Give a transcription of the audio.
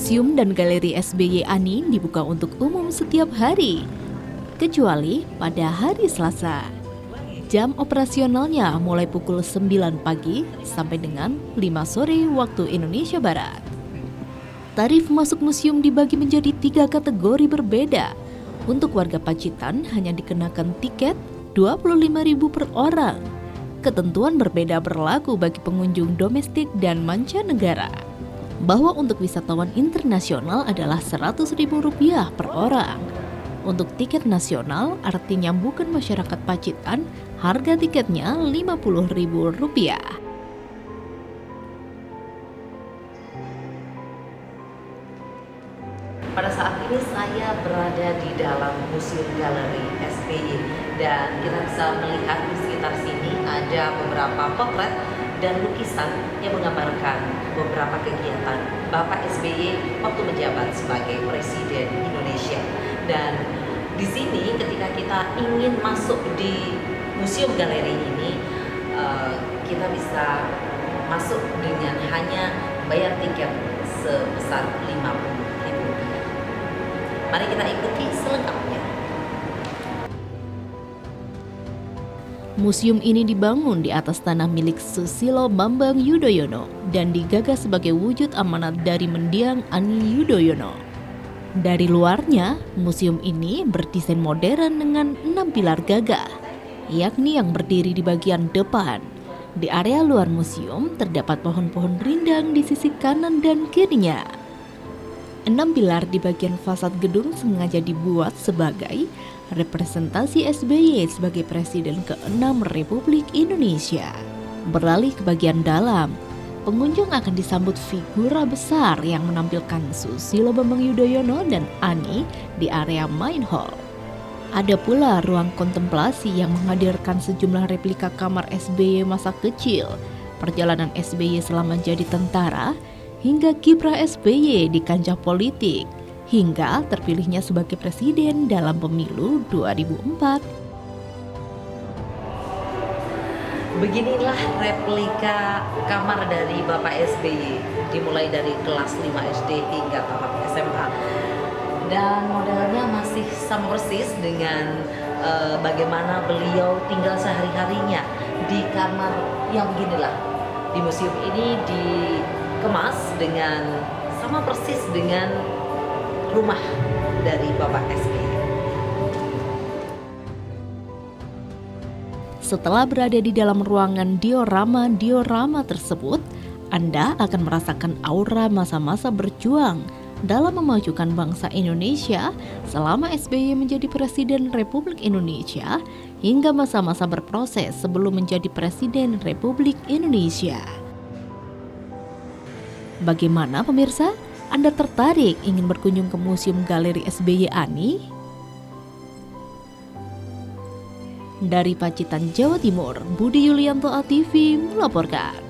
Museum dan Galeri SBY Ani dibuka untuk umum setiap hari, kecuali pada hari Selasa. Jam operasionalnya mulai pukul 9 pagi sampai dengan 5 sore waktu Indonesia Barat. Tarif masuk museum dibagi menjadi 3 kategori berbeda. Untuk warga Pacitan hanya dikenakan tiket Rp25.000 per orang. Ketentuan berbeda berlaku bagi pengunjung domestik dan mancanegara. Bahwa untuk wisatawan internasional adalah Rp100.000 per orang. Untuk tiket nasional, artinya bukan masyarakat Pacitan, harga tiketnya Rp50.000. Pada saat ini saya berada di dalam Museum Galeri SBY dan kita bisa melihat di sekitar sini ada beberapa potret dan lukisan yang menggambarkan beberapa kegiatan Bapak SBY waktu menjabat sebagai Presiden Indonesia. Dan di sini ketika kita ingin masuk di Museum Galeri ini, kita bisa masuk dengan hanya bayar tiket sebesar Rp50.000. Mari kita ikuti selengkapnya. Museum ini dibangun di atas tanah milik Susilo Bambang Yudhoyono dan digagas sebagai wujud amanat dari mendiang Ani Yudhoyono. Dari luarnya, museum ini berdesain modern dengan 6 pilar gagah, yakni yang berdiri di bagian depan. Di area luar museum terdapat pohon-pohon rindang di sisi kanan dan kirinya. 6 pilar di bagian fasad gedung sengaja dibuat sebagai representasi SBY sebagai Presiden ke-6 Republik Indonesia. Beralih ke bagian dalam, pengunjung akan disambut figura besar yang menampilkan Susilo Bambang Yudhoyono dan Ani di area main hall. Ada pula ruang kontemplasi yang menghadirkan sejumlah replika kamar SBY masa kecil, perjalanan SBY selama jadi tentara, hingga kiprah SBY di kancah politik, hingga terpilihnya sebagai presiden dalam pemilu 2004. Beginilah replika kamar dari Bapak SBY, dimulai dari kelas 5 SD hingga tahap SMA. Dan modelnya masih sama persis dengan bagaimana beliau tinggal sehari-harinya di kamar yang beginilah. Di museum ini dikemas dengan sama persis dengan rumah dari Bapak SBY. Setelah berada di dalam ruangan diorama tersebut, Anda akan merasakan aura masa-masa berjuang dalam memajukan bangsa Indonesia selama SBY menjadi Presiden Republik Indonesia hingga masa-masa berproses sebelum menjadi Presiden Republik Indonesia. Bagaimana pemirsa? Anda tertarik ingin berkunjung ke Museum Galeri SBY Ani? Dari Pacitan, Jawa Timur, Budi Yulianto, ATV melaporkan.